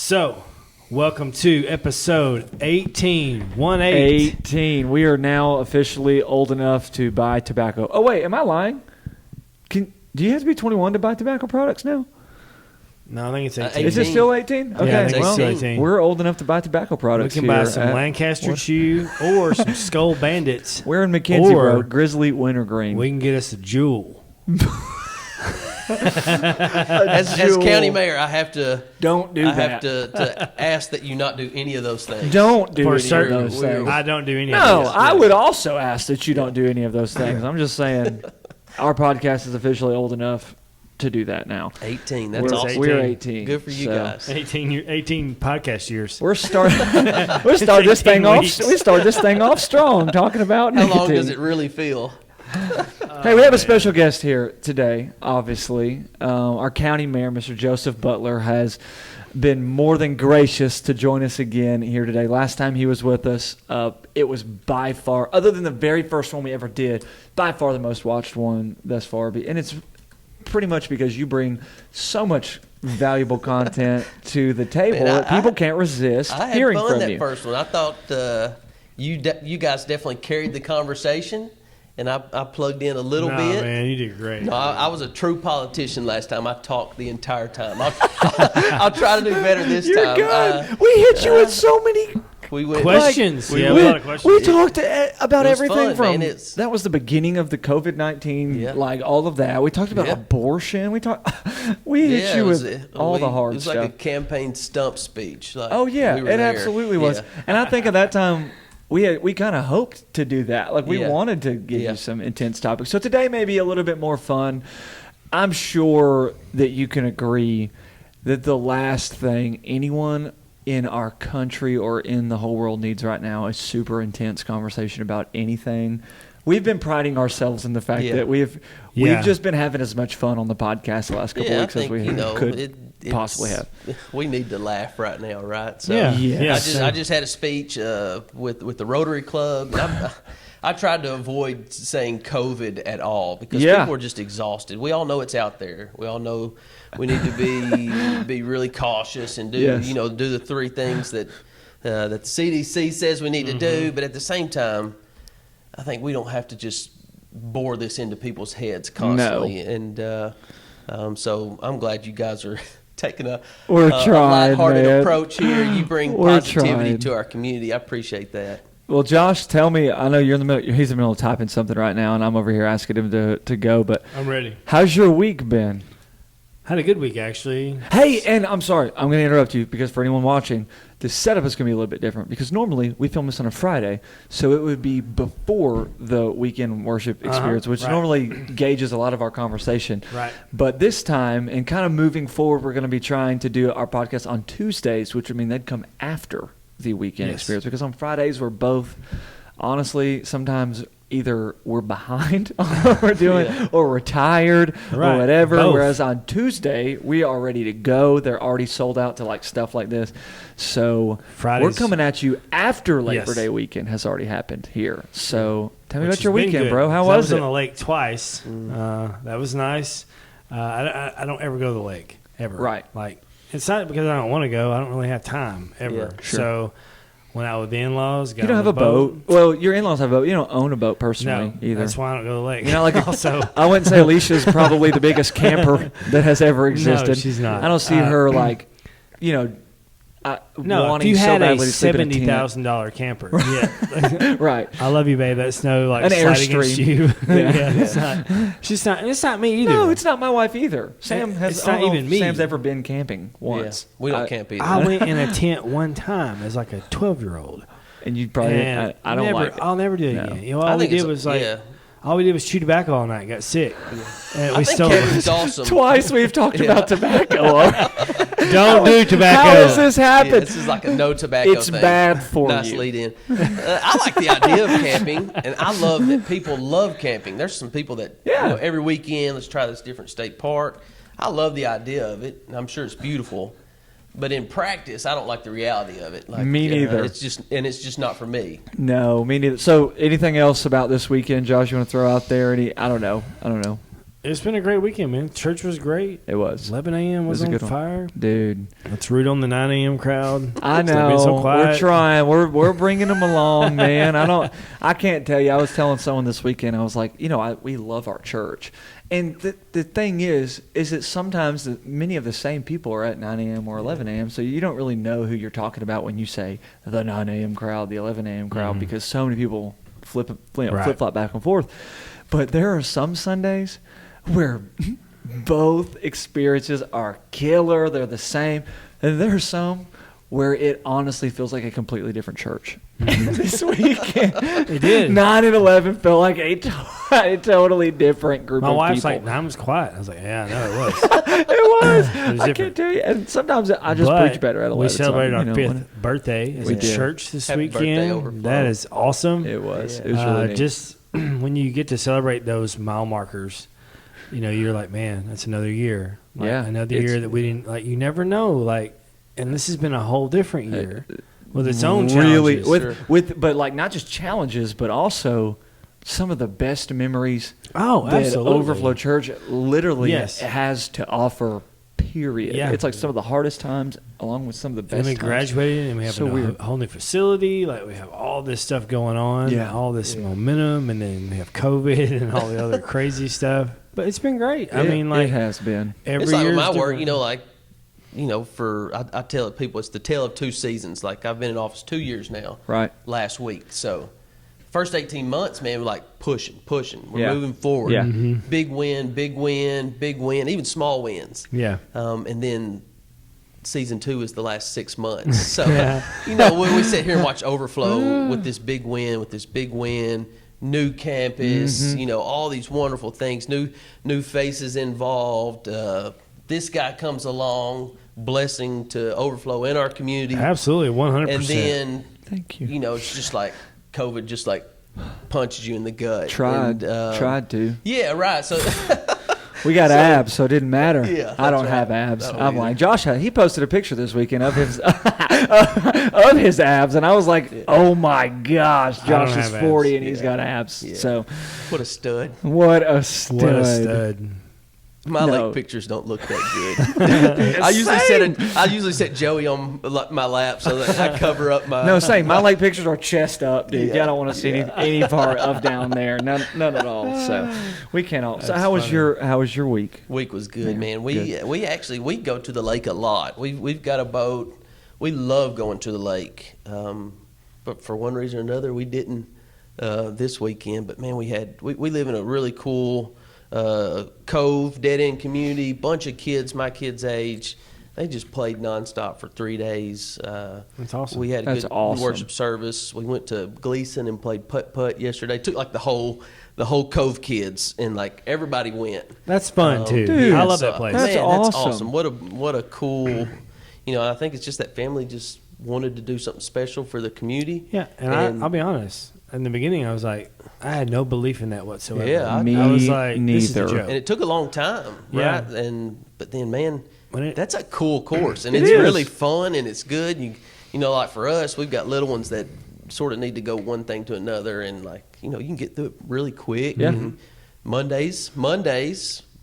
So, welcome to episode 18. 18. We are now officially old enough to buy tobacco. Oh, wait, am I lying? Do you have to be 21 to buy tobacco products now? No, I think it's 18. Is it still 18? Okay, Yeah, I think well, it's 18. we're old enough to buy tobacco products. We can buy some Lancaster Chew or some Skull Bandits. We're in McKenzie, or bro. Grizzly Wintergreen. We can get us a Jewel. As county mayor, I have to to ask that you not do any of those things. Don't do For any certain, of those things. I don't do any of No, those. I would also ask that you don't do any of those things. I'm just saying our podcast is officially old enough to do that now. 18. That's awesome. We're 18. Good for you guys. 18 podcast years. We're starting. We started this thing off. We started this thing off strong, talking about How nicotine. long does it really feel? Hey, we have a special guest here today, obviously. Our county mayor, Mr. Joseph Butler, has been more than gracious to join us again here today. Last time he was with us, it was by far, other than the very first one we ever did, by far the most watched one thus far. And it's pretty much because you bring so much valuable content to the table that people can't resist hearing from you. I had fun that first one. I thought you guys definitely carried the conversation. And I plugged in a little bit. Man, you did great. No, I was a true politician last time. I talked the entire time. I'll try to do better this You're time. good. We hit you with so many questions. We talked about everything from that was the beginning of the COVID-19, like all of that. We talked about abortion. We hit you with all the hard stuff. It was like a campaign stump speech. Like, it absolutely was. And I think at that time, we kind of hoped to do that. Like, we wanted to give you some intense topics. So today may be a little bit more fun. I'm sure that you can agree that the last thing anyone in our country or in the whole world needs right now is super intense conversation about anything. We've been priding ourselves in the fact that we've just been having as much fun on the podcast the last couple of weeks as we could possibly have. We need to laugh right now, right? So I just had a speech with the Rotary Club. I tried to avoid saying COVID at all because people are just exhausted. We all know it's out there. We all know we need to be really cautious and do the three things that the CDC says we need to do. But at the same time, I think we don't have to just bore this into people's heads constantly. No. And so I'm glad you guys are taking a lighthearted approach here. You bring positivity to our community. I appreciate that. Well, Josh, tell me, I know you're in the middle. He's in the middle of typing something right now, and I'm over here asking him to go. But I'm ready. How's your week been? Had a good week, actually. Hey, and I'm sorry, I'm going to interrupt you because for anyone watching, the setup is going to be a little bit different because normally we film this on a Friday, so it would be before the weekend worship experience, which normally gauges a lot of our conversation. Right. But this time, and kind of moving forward, we're going to be trying to do our podcast on Tuesdays, which would mean they'd come after the weekend experience because on Fridays we're both, honestly, sometimes either we're behind on what we're doing or we're tired or whatever. Both. Whereas on Tuesday, we are ready to go. They're already sold out to like stuff like this. So we're coming at you after Labor Day weekend has already happened here. So tell me about your weekend, bro. How was it? I was on the lake twice. That was nice. I don't ever go to the lake, ever. Right. Like, it's not because I don't want to go. I don't really have time, ever. Yeah, sure. So went out with the in-laws. You don't have a boat. Well, your in-laws have a boat. You don't own a boat personally either. That's why I don't go to the lake. You know, like also, I wouldn't say Alicia's probably the biggest camper that has ever existed. No, she's not. I don't see her like, if you had a $70,000 camper, right. I love you, babe. That's no like an Airstream. You. It's not. It's not me either. No, it's not my wife either. Sam has. It's not even me. Sam's ever been camping once. We don't camp either. I went in a tent one time as like a 12-year-old, and you probably. I don't like it. I'll never do it again. All we did was all we did was chew tobacco all night and got sick. And I think camping's awesome. Twice we've talked about tobacco. Don't do tobacco. How does this happen? Yeah, this is like a no tobacco thing. It's bad for you. Nice lead in. I like the idea of camping, and I love that people love camping. There's some people that, every weekend, let's try this different state park. I love the idea of it, and I'm sure it's beautiful. But in practice, I don't like the reality of it. Like, me neither. It's just not for me. No, me neither. So anything else about this weekend, Josh, you want to throw out there? I don't know. It's been a great weekend, man. Church was great. It was. 11 a.m. was a on good one. fire. Dude. Let's root on the 9 a.m. crowd. I Stop being know. so quiet. We're trying. We're bringing them along, man. I can't tell you. I was telling someone this weekend, I was like, we love our church. And the thing is that sometimes many of the same people are at 9 a.m. or 11 a.m., so you don't really know who you're talking about when you say the 9 a.m. crowd, the 11 a.m. crowd, because so many people flip-flop back and forth. But there are some Sundays where both experiences are killer. They're the same. And there are some where it honestly feels like a completely different church. This weekend, It did. 9 and 11 felt like a totally different group of people. My wife's like, 9 was quiet. I was like, yeah, I know it was. It was. I different. can't tell you. And sometimes I just But preach better at 11. we celebrated so, our 5th birthday as We a did. church this Happy birthday, weekend. Overflow. That is awesome. It was. Yeah. It was really neat. Just when you get to celebrate those mile markers, you're like, man, that's another year. Like, Yeah. another year that we didn't, like, you never know. Like, and this has been a whole different year with its own really challenges. but like not just challenges, but also some of the best memories Oh, that absolutely. Overflow Church literally Yes. has to offer. Period. Yeah. It's like some of the hardest times, along with some of the best. And we times. graduated, and we have So a weird. whole new facility. Like, we have all this stuff going on, Yeah. all this momentum, and then we have COVID and all the other crazy stuff. But it's been great. I mean, like, it has been. every It's like year with is my work, different. I tell people it's the tale of two seasons. Like, I've been in office 2 years now. Right. Last week. So, first 18 months, man, we're like pushing. We're Yeah. moving forward. Yeah. Big win, even small wins. Yeah. And then season 2 is the last 6 months. So, Yeah. when we sit here and watch Overflow with this big win, new campus, all these wonderful things, new faces involved. This guy comes along, blessing to Overflow in our community. Absolutely, 100%. And then, Thank you. it's just like COVID just like punches you in the gut. Tried to. Yeah, right. So We got abs, so it didn't matter. Yeah, I don't that's have right. abs. I don't I'm either. like Josh. He posted a picture this weekend of his of his abs, and I was like, "Oh my gosh, I don't Josh is have 40 abs. and he's got abs." Yeah. So what a stud. what a stud! What a stud. My No. leg pictures don't look that good. I usually set Joey on my lap so that I cover up my. No, same. My leg pictures are chest up, dude. Yeah. I don't want to see any part of down there. None at all. So we can't all. So That's how was funny. your week? Week was good, Yeah, man. good. We go to the lake a lot. We've got a boat. We love going to the lake, but for one reason or another, we didn't this weekend. But man, we live in a really cool cove, dead end community. Bunch of kids, my kids' age. They just played nonstop for 3 days. That's awesome. We had a That's good awesome. worship service. We went to Gleason and played putt yesterday. Took like the whole Cove kids, and like everybody went. That's fun, too. Dude. I love that place. That's Man, that's awesome. awesome. What a cool. I think it's just that family just wanted to do something special for the community. Yeah, and I'll be honest. In the beginning, I was like, I had no belief in that whatsoever. Yeah, I Me I was like, this is a neither. joke. And it took a long time, Yeah. right? But then, man, When that's a cool course, and It it's is. really fun, and it's good. Like for us, we've got little ones that sort of need to go one thing to another, and like you can get through it really quick. Yeah. And Mondays,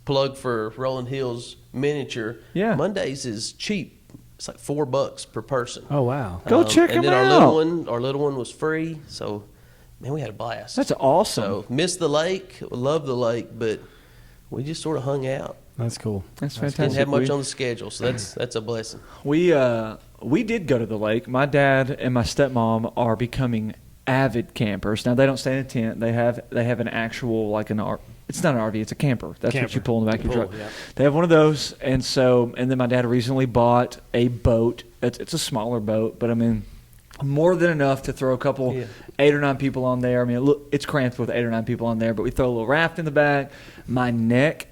plug for Rolling Hills Miniature. Yeah. Mondays is cheap. It's like $4 per person. Oh, wow. Go check and them then out. Our little one was free, so man, we had a blast. That's awesome. So missed the lake, love the lake, but we just sort of hung out. That's cool. That's Didn't fantastic. have much on the schedule, so that's a blessing. We did go to the lake. My dad and my stepmom are becoming avid campers. Now they don't stay in a tent. They have an actual like it's not an RV, it's a camper. That's what Camper. you pull in the back of your Pull, truck. yeah. They have one of those, and then my dad recently bought a boat. It's a smaller boat, but I mean more than enough to throw a couple 8 or 9 people on there. I mean it's cramped with 8 or 9 people on there, but we throw a little raft in the back. My neck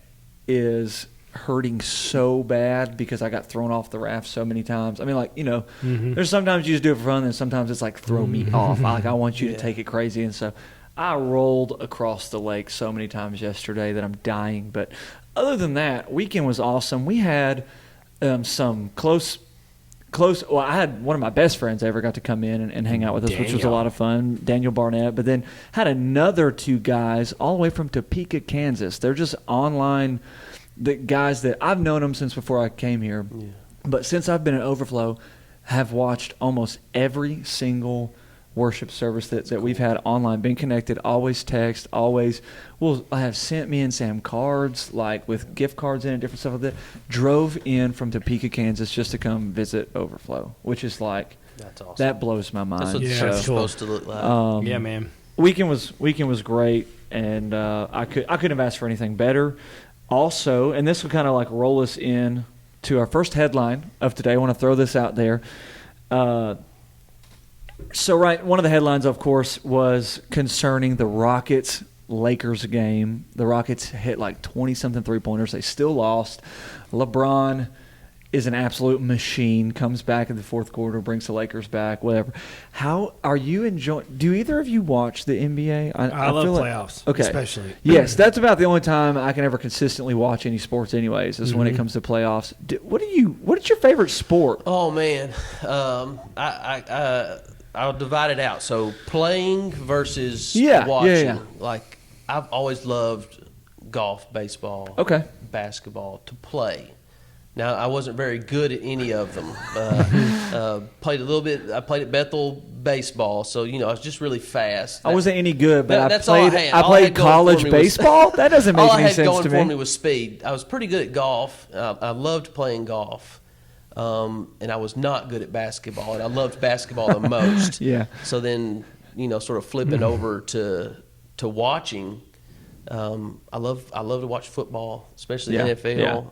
is hurting so bad because I got thrown off the raft so many times. I mean, there's sometimes you just do it for fun, and sometimes it's like throw me off. I want you to take it crazy, and so I rolled across the lake so many times yesterday that I'm dying. But other than that, weekend was awesome. We had some close close. Well, I had one of my best friends ever got to come in and hang out with us, which was a lot of fun. Daniel Barnett. But then had another 2 guys all the way from Topeka, Kansas. They're just online. The guys that I've known them since before I came here, but since I've been at Overflow, have watched almost every single worship service that we've had online, been connected, always text, always will have sent me and Sam cards, like with gift cards in it, different stuff like that. Drove in from Topeka, Kansas just to come visit Overflow, which is like, that's awesome. That blows my mind. That's what it's supposed to look like. Yeah, man. Weekend was great, and I couldn't have asked for anything better. Also, and this will kind of like roll us in to our first headline of today. I want to throw this out there. One of the headlines, of course, was concerning the Rockets-Lakers game. The Rockets hit like 20-something three-pointers. They still lost. LeBron is an absolute machine, comes back in the fourth quarter, brings the Lakers back, whatever. How are you enjoying – do either of you watch the NBA? I love feel playoffs, especially. Yes, that's about the only time I can ever consistently watch any sports anyways, is when it comes to playoffs. What is your favorite sport? Oh, man. I'll divide it out. So playing versus watching. Yeah. Like, I've always loved golf, baseball, basketball to play. Now, I wasn't very good at any of them. Played a little bit. I played at Bethel baseball, so I was just really fast. I wasn't any good, but that's I played college baseball. That doesn't make any sense to me. All I had going for me was speed. I was pretty good at golf. I loved playing golf, and I was not good at basketball, and I loved basketball the most. Yeah. So then, sort of flipping over to watching. I love to watch football, especially NFL. Yeah.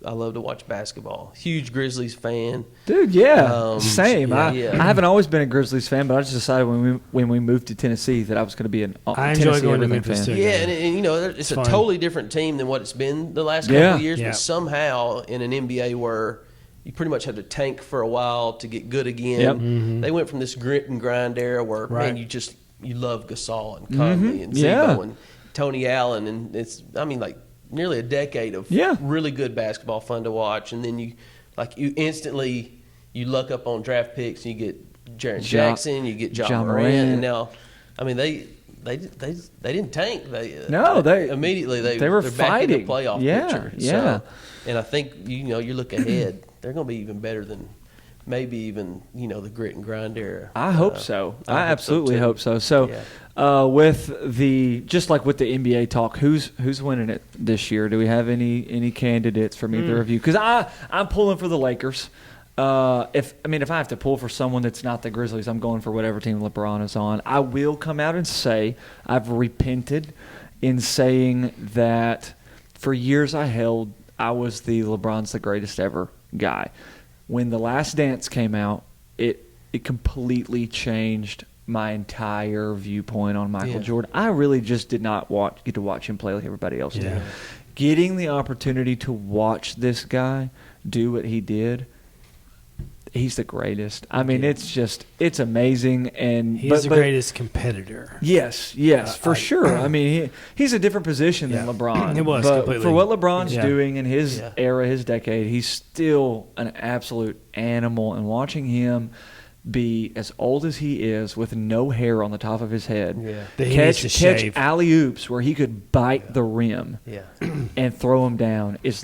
I love to watch basketball. Huge Grizzlies fan, dude. Yeah, same. I haven't always been a Grizzlies fan, but I just decided when we moved to Tennessee that I was going to be an Tennessee enjoy going to Memphis fan. too. Yeah, and it's a totally different team than what it's been the last couple of years. Yeah. But somehow in an NBA where you pretty much have to tank for a while to get good again. Yep. Mm-hmm. They went from this grit and grind era where man, you love Gasol and Conley and Zebo and Tony Allen, and it's like nearly a decade of really good basketball, fun to watch, and then you instantly luck up on draft picks and you get Jaren Jackson, you get John Morant, and now they didn't tank. They immediately they're fighting. back in the playoff picture. Yeah, and I think you look ahead, they're going to be even better than maybe even the grit and grind era. I hope so. I absolutely hope so. So. With just like with the NBA talk, who's winning it this year? Do we have any candidates from either of you? Because I'm pulling for the Lakers. If I have to pull for someone that's not the Grizzlies, I'm going for whatever team LeBron is on. I will come out and say I've repented in saying that for years I was the LeBron's the greatest ever guy. When The Last Dance came out, it completely changed my entire viewpoint on Michael Jordan. I really just did not get to watch him play like everybody else did. Getting the opportunity to watch this guy do what he did, he's the greatest. It's amazing. And he's the greatest competitor. Yes, for sure. He's a different position than LeBron. It was but completely. For what LeBron's doing in his era, his decade, he's still an absolute animal. And watching him be as old as he is with no hair on the top of his head, catch alley-oops where he could bite the rim and throw him down is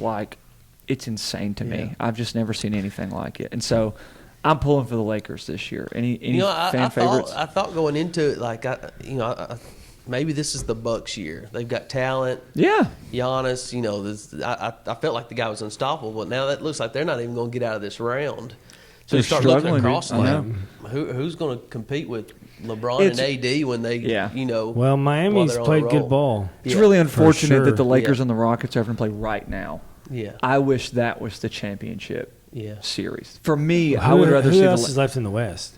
it's insane to me. I've just never seen anything like it. And so I'm pulling for the Lakers this year. Any fan favorites? I thought going into it, maybe this is the Bucks year. They've got talent. Yeah. Giannis, I felt like the guy was unstoppable, but now that looks like they're not even going to get out of this round. So you start looking across who's going to compete with LeBron and AD when they, Well, Miami's played good ball. It's really unfortunate that the Lakers and the Rockets are having to play right now. Yeah. I wish that was the championship series. For me, I would rather see the... Who else is left in the West?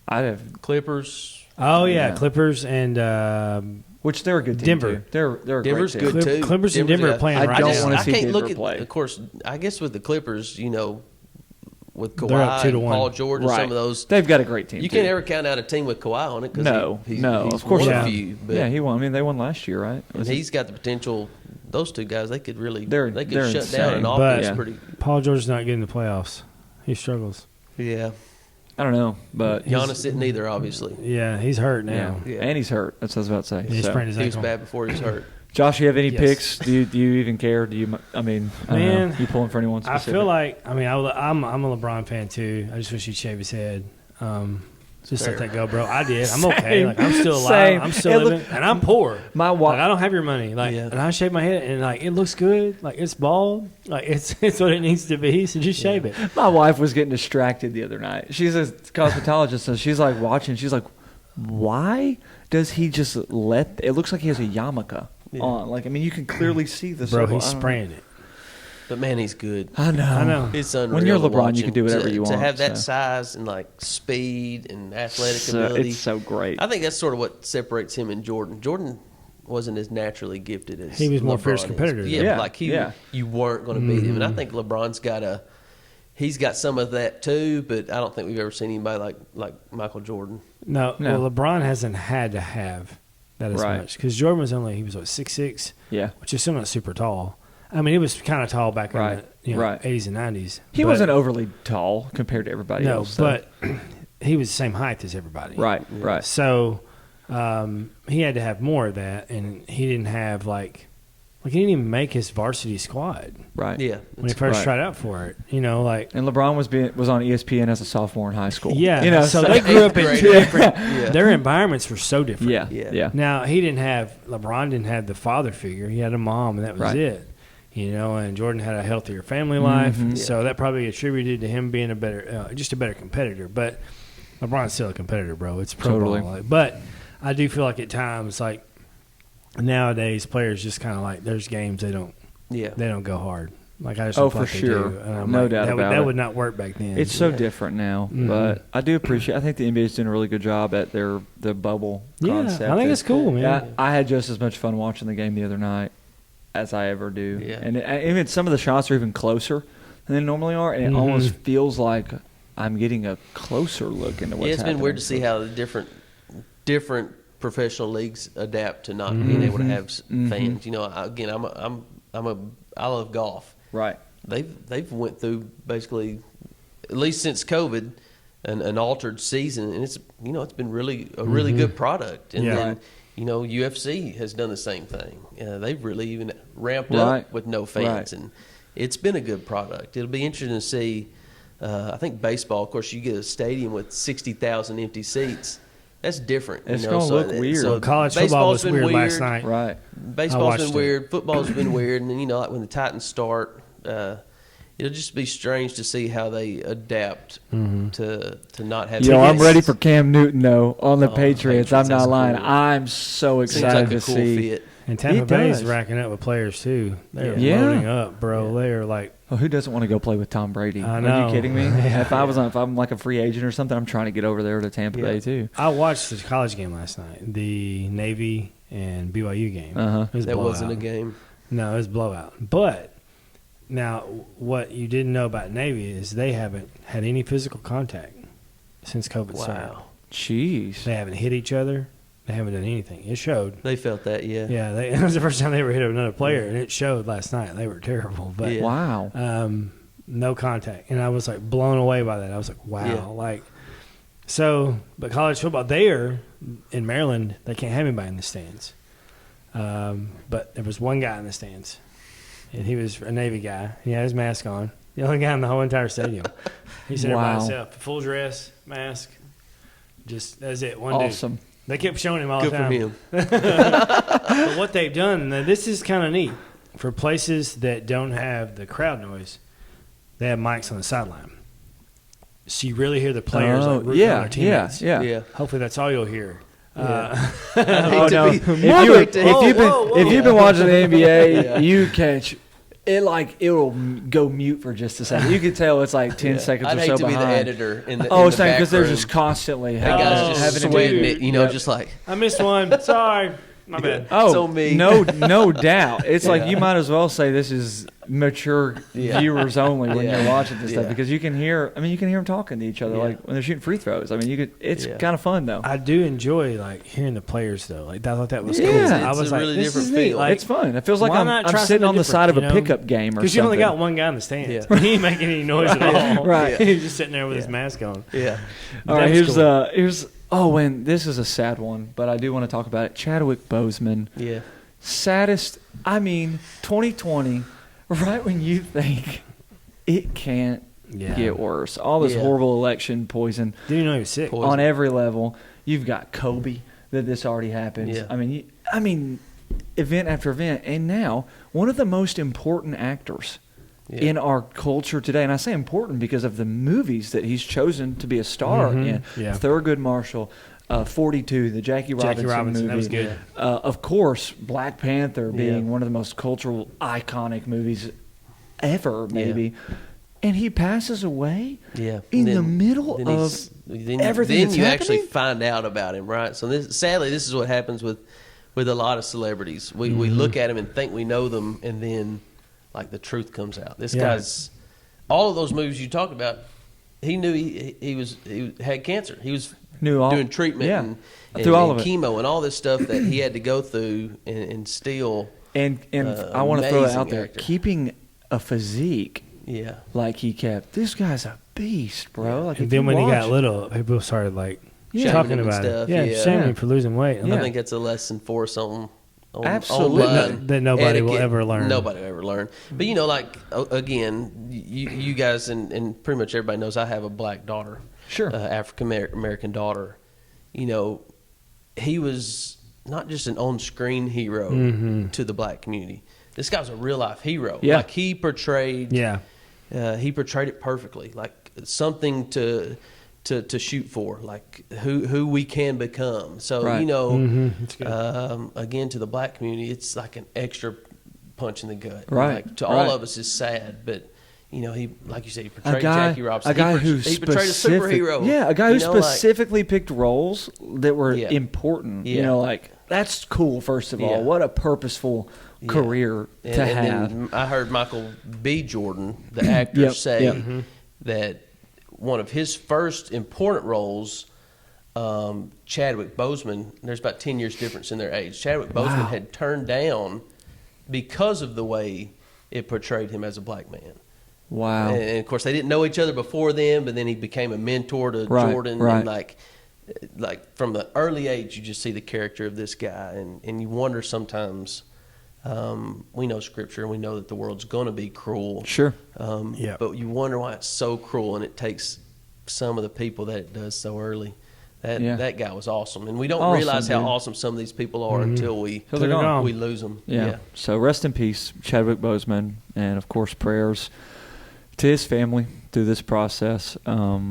I'd have... Clippers. Oh, yeah. Clippers and... which they're a good team, Denver. Too. They're a Denver's great team. good, too. Clippers and Denver are playing right now. I don't want to see Denver play. Of course, I guess with the Clippers, with Kawhi and Paul George and some of those. They've got a great team. You can't ever count out a team with Kawhi on it. Cause he's of course won not. A few, but he won. They won last year, right? And he's got the potential. Those two guys, they could they're shut down insane. an offense pretty. Paul George's not getting the playoffs. He struggles. Yeah. I don't know, but Giannis didn't either, obviously. Yeah, he's hurt now. Yeah. And he's hurt. That's what I was about to say. He sprained his He was ankle. bad before he was hurt. Josh, you have any Yes. picks? Do you even care? Do you? I mean, I don't know. Man, You pulling for anyone specific? I feel like I'm a LeBron fan too. I just wish he'd shave his head. Just let that go, bro. I did. I'm okay. Same. Like I'm still alive. Same. I'm still living, and I'm poor. My Like I don't have your money. Like, Yeah. and I shave my head, and like it looks good. Like it's bald. Like it's what it needs to be. So just shave it. My wife was getting distracted the other night. She's a cosmetologist, so she's like watching. She's like, "Why does he just let? It looks like he has a yarmulke on. Like, I mean, you can clearly see the Bro, circle. he's spraying it. But, man, he's good. I know. I know. It's unreal. When you're to LeBron, watch you can him. do whatever to, you want. To have that so. size and, like, speed and athletic ability. It's so great. I think that's sort of what separates him and Jordan. Jordan wasn't as naturally gifted as He was more LeBron fierce is. competitor. Yeah, Yeah, like yeah. you weren't going to beat him. And I think LeBron's he's got some of that too, but I don't think we've ever seen anybody like Michael Jordan. No. No. Well, LeBron hasn't had to have that as Right. much because Jordan was 6'6", Yeah. which is still not super tall. I mean, he was kind of tall back Right. in the Right. 80s and 90s. He but- wasn't overly tall compared to everybody No, else. though. but he was the same height as everybody. right, right. So he had to have more of that, and he didn't have he didn't even make his varsity squad Right. Yeah. when he first Right. tried out for it. You know, like And LeBron was on ESPN as a sophomore in high school. yeah. You know, so they grew up in Great. two different. Yeah. Their environments were so different. yeah, Yeah. yeah. Now LeBron didn't have the father figure. He had a mom, and that was Right. it. You know, and Jordan had a healthier family life, Mhm. so that probably attributed to him being a better competitor. But LeBron's still a competitor, bro. It's pro Totally. ball. But I do feel like at times, like nowadays, players just kind of like there's games they don't go hard. Like I just don't Oh, feel for like they sure. do. And I'm No like, doubt about it. that would not work back then. It's so different now, Mhm. but I do appreciate. I think the NBA is doing a really good job at the bubble Yeah, concept. I think it's cool, man. Yeah, I had just as much fun watching the game the other night as I ever do. Yeah. And even some of the shots are even closer than they normally are, and it almost feels like I'm getting a closer look into what's Yeah, it's been happening. weird to see how the different professional leagues adapt to not being able to have fans. You know, again, I love golf. Right. They've went through basically, at least since COVID, an altered season, and it's been really a really good product. And Yeah. then UFC has done the same thing. They've really even ramped Right. up with no fans, Right. and it's been a good product. It'll be interesting to see. I think baseball, of course, you get a stadium with 60,000 empty seats. That's different. It's gonna look weird. Well, college football baseball's was been weird last night. Right. I Baseball's watched been it. weird. Football's been weird, and then like when the Titans start, it'll just be strange to see how they adapt to not have. Yo, I'm tickets. ready for Cam Newton though on the Oh, Patriots. I'm Patriots, not that's lying. cool. I'm so Seems excited like a to cool see. fit. And Tampa He Bay's does. racking up with players too. They're Yeah. loading up, bro. They are like Well, who doesn't want to go play with Tom Brady? I Are know. you kidding me? Yeah. If I'm like a free agent or something, I'm trying to get over there to Tampa Bay too. I watched the college game last night, the Navy and BYU game. Uh-huh. It was a That wasn't a blowout. game. No, it was a blowout. But now, what you didn't know about Navy is they haven't had any physical contact since COVID started. Wow, Jeez. They haven't hit each other. They haven't done anything. It showed. they felt that. Yeah. Yeah, it was the first time they ever hit another player, and it showed last night. They were terrible. But Yeah. Wow. no contact, and I was like blown away by that. I was like, wow, Yeah. like so. But college football there in Maryland, they can't have anybody in the stands. But there was one guy in the stands, and he was a Navy guy. He had his mask on. The only guy in the whole entire stadium. He said, Wow. by himself, full dress, mask. Just that's it. One dude. Awesome. They kept showing him all Good the for time. him. But what they've done, now this is kind of neat. For places that don't have the crowd noise, they have mics on the sideline. So you really hear the players like rooting on their teammates. yeah. Yeah. Hopefully that's all you'll hear. I Oh hate no! to be- If you've been watching the NBA, Yeah. you catch it like it will go mute for just a second. You can tell it's like 10 Yeah. seconds I'd or hate so to be behind. the editor in the. Oh, in the same because back they're room. just constantly That guy's just having to sweating do it, Yep. just like. I missed one. Sorry. My bad. Oh, so me. no doubt. It's like you might as well say this is mature viewers only when you're watching this stuff, because you can hear. I mean, you can hear them talking to each other like when they're shooting free throws. I mean, it's kind of fun though. I do enjoy like hearing the players though. Like I thought that was cool. Yeah, I was a like, really this different is neat. feel. Like, it's fun. It feels like why I'm not try sitting on the something side of a different, pickup game or something. Because you only got one guy in the stands. He ain't making any noise at all. Right. He's just sitting there with his mask on. Yeah. All right. Cool. Here's. Oh, and this is a sad one, but I do want to talk about it. Chadwick Boseman. Yeah. Saddest. I mean, 2020. Right when you think it can't get worse. All this horrible election poison. Didn't you know he was sick? On every level. You've got Kobe, that this already happens. Yeah. I mean, event after event. And now, one of the most important actors in our culture today, and I say important because of the movies that he's chosen to be a star in. Yeah. Thurgood Marshall, 42, the Jackie Robinson movie. That was good. Of course, Black Panther being one of the most cultural, iconic movies ever, maybe. And he passes away in the middle of everything that's Then you happening? actually find out about him, right? So sadly, this is what happens with a lot of celebrities. We look at them and think we know them, and then like the truth comes out. This guy's all of those movies you talked about. He knew he had cancer. He was doing treatment and through all of it. Chemo and all this stuff that he had to go through and still. And I want to throw it out there, keeping a physique. Yeah, like he kept. This guy's a beast, bro. Like, and then when he got little, people started like talking about stuff. it. Shaming him for losing weight. I think that's a lesson for something. Absolutely, that nobody will ever learn. Nobody will ever learn. But like again, you guys and pretty much everybody knows I have a black daughter. Sure, African American daughter. He was not just an on-screen hero to the black community. This guy was a real life hero. Yeah, like he portrayed. Yeah. He portrayed it perfectly, like something to shoot for, like who we can become. So again, to the black community, it's like an extra punch in the gut. Right. Like, to all of us, is sad, but he, like you said, he portrayed Jackie Robinson. A guy he portrayed a superhero. Yeah, a guy who specifically picked roles that were important. Yeah. Like that's cool. First of all, what a purposeful career to have. And I heard Michael B. Jordan, the actor, say that one of his first important roles, Chadwick Boseman, there's about 10 years difference in their age. Chadwick Boseman had turned down because of the way it portrayed him as a black man. Wow. And of course, they didn't know each other before then, but then he became a mentor to Jordan. Right. And like from the early age, you just see the character of this guy, and you wonder sometimes. We know Scripture, and we know that the world's going to be cruel. Sure. But you wonder why it's so cruel, and it takes some of the people that it does so early. That guy was awesome, and we don't realize how awesome some of these people are until we lose them. Yeah. So rest in peace, Chadwick Boseman, and of course prayers to his family through this process. I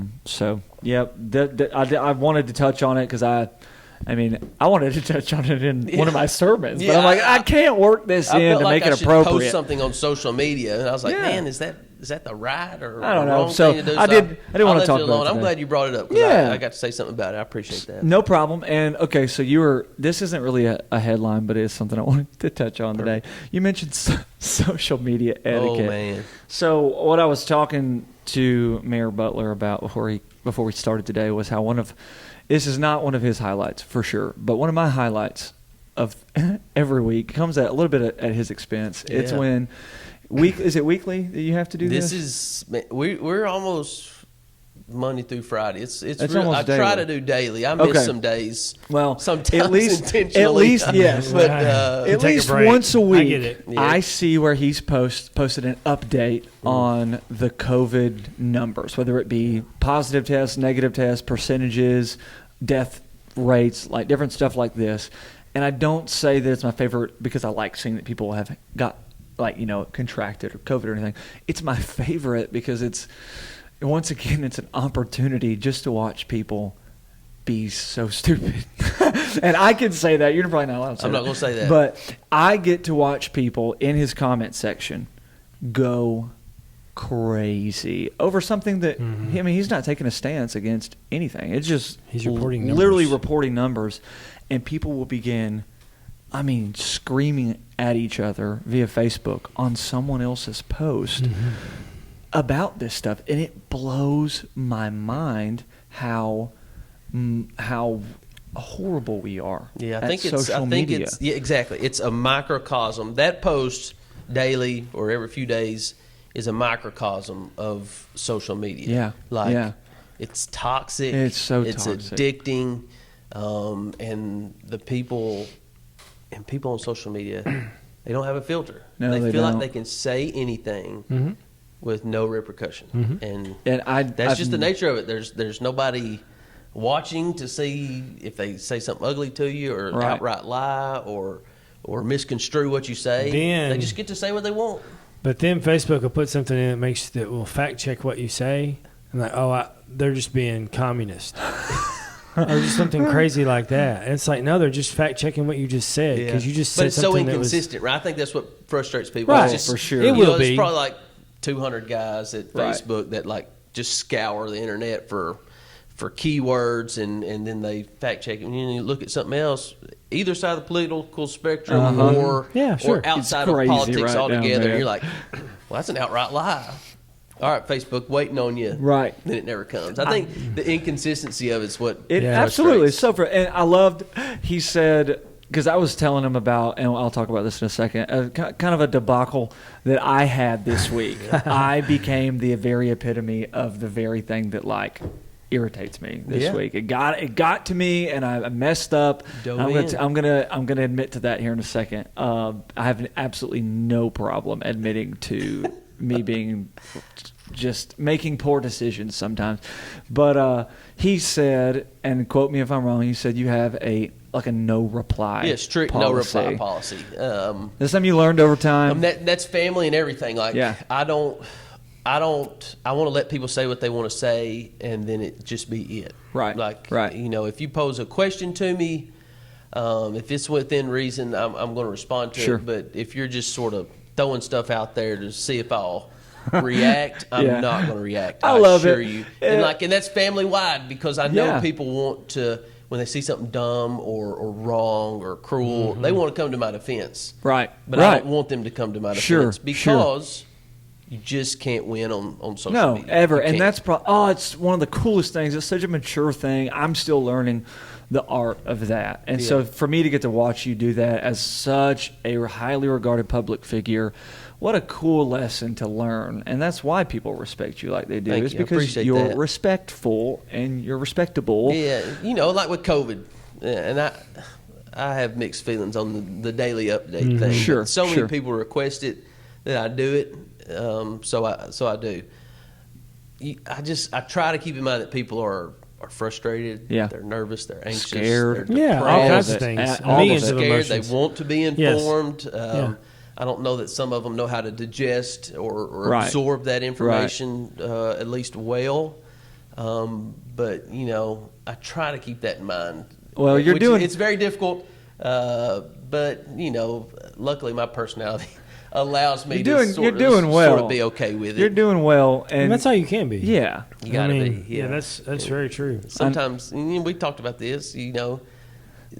wanted to touch on it because I wanted to touch on it in one of my sermons, but I'm like, I can't work this in to make it appropriate. Post something on social media, and I was like, man, is that the right or I don't know. wrong So thing to do? I didn't want to talk about it. I'm glad you brought it up. I got to say something about it. I appreciate that. No problem. And okay, so this isn't really a headline, but it is something I wanted to touch on today. You mentioned social media etiquette. Oh man. So what I was talking to Mayor Butler about before we started today was how this is not one of his highlights for sure, but one of my highlights of every week comes at a little bit at his expense. Yeah. It's when is it weekly that you have to do this? We're almost Monday through Friday. It's really, I try to do daily. I miss some days. Well, sometimes intentionally. At least yes, but at least once a week, I get it. Yeah. I see where he's posted an update on the COVID numbers, whether it be positive tests, negative tests, percentages, death rates, like different stuff like this. And I don't say that it's my favorite because I like seeing that people have got contracted or COVID or anything. It's my favorite because it's an opportunity just to watch people be so stupid. And I can say that. You're probably not allowed to say that. I'm not going to say that. But I get to watch people in his comment section go crazy over something that, he's not taking a stance against anything. It's just he's reporting numbers. Literally reporting numbers. And people will begin screaming at each other via Facebook on someone else's post about this stuff, and it blows my mind how horrible we are. Yeah, I think it's exactly. It's a microcosm. That post daily or every few days is a microcosm of social media. Yeah, it's toxic. It's so it's toxic. Addicting, and people on social media, they don't have a filter. No, they feel don't. like they can say anything with no repercussion, and that's just the nature of it. There's nobody watching to see if they say something ugly to you or outright lie or misconstrue what you say. They just get to say what they want. But then Facebook will put something in that will fact check what you say, and they're just being communist. Or just something crazy like that. And it's like, no, they're just fact checking what you just said because you just said something. But it's so inconsistent, right? I think that's what frustrates people. Right, for sure. It will be. There's probably like 200 guys at Facebook that like just scour the internet for keywords and then they fact check it. And you look at something else, either side of the political spectrum or outside of politics altogether, and you're like, well, that's an outright lie. All right, Facebook, waiting on you. Right. Then it never comes. I think the inconsistency of it's what absolutely is so. And I loved, he said, because I was telling him about, and I'll talk about this in a second, kind of a debacle that I had this week. I became the very epitome of the very thing that irritates me this week. It got to me, and I messed up. I'm gonna admit to that here in a second. I have absolutely no problem admitting to me being just making poor decisions sometimes. But he said, and quote me if I'm wrong, he said you have a no reply. Yeah, strict policy. No reply policy. That's something you learned over time. That's family and everything. I want to let people say what they want to say, and then it just be it. Right. If you pose a question to me, if it's within reason, I'm going to respond to it. But if you're just sort of throwing stuff out there to see if I'll react, I'm not going to react. I assure you. And that's family wide, because I know people want to, when they see something dumb or wrong or cruel, they want to come to my defense. Right. But I don't want them to come to my defense because you just can't win on social media. No, ever. And that's it's one of the coolest things. It's such a mature thing. I'm still learning the art of that. And so for me to get to watch you do that as such a highly regarded public figure, what a cool lesson to learn. And that's why people respect you like they do. It's because you're respectful and you're respectable. Yeah, like with COVID. And I have mixed feelings on the daily update thing. Sure. So many people request it that I do it. So I do. I try to keep in mind that people are frustrated. Yeah. They're nervous. They're anxious. Scared. They're all kinds of things. Millions of emotions. They want to be informed. Yes. I don't know that some of them know how to digest or absorb that information at least well. But I try to keep that in mind. Well, it's very difficult. But luckily my personality allows me to sort of be okay with it. You're doing well, and that's how you can be. Yeah, you gotta be. Yeah, that's very true. Sometimes we talked about this.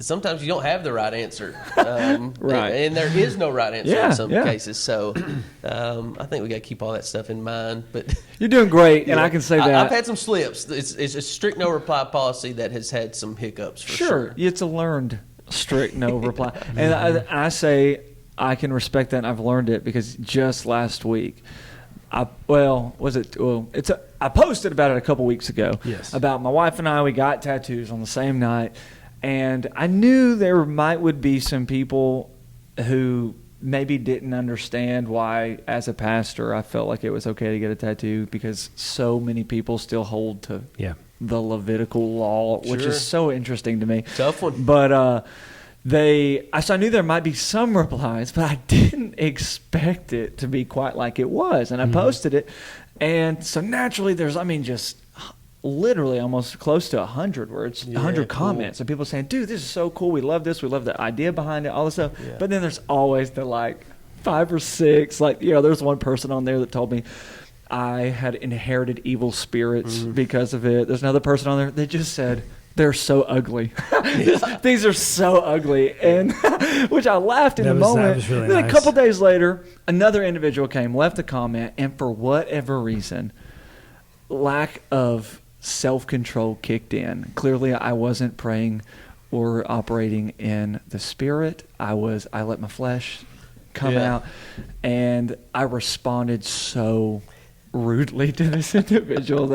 Sometimes you don't have the right answer, and there is no right answer in some cases. So I think we got to keep all that stuff in mind. But you're doing great, and I can say that I've had some slips. It's a strict no reply policy that has had some hiccups. For sure. It's a learned strict no reply, and I say I can respect that, and I've learned it because just last week, I posted about it a couple weeks ago. Yes. About my wife and I, we got tattoos on the same night. And I knew there would be some people who maybe didn't understand why, as a pastor, I felt like it was okay to get a tattoo because so many people still hold to the Levitical law, which is so interesting to me. Tough one. But so I knew there might be some replies, but I didn't expect it to be quite like it was. And I posted it. And so naturally there's, just literally almost close to 100 words, 100 comments, and people saying, dude, this is so cool. We love this. We love the idea behind it, all this stuff. Yeah. But then there's always the 5 or 6. There's one person on there that told me I had inherited evil spirits because of it. There's another person on there that just said, they're so ugly. These are so ugly, and which I laughed in the moment. That was really then nice. A couple days later, another individual came, left a comment, and for whatever reason, lack of self-control kicked in. Clearly, I wasn't praying or operating in the Spirit. I let my flesh come out, and I responded so rudely to this individual.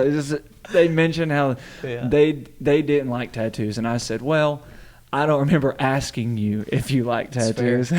They mentioned how they didn't like tattoos, and I said, well, I don't remember asking you if you like tattoos.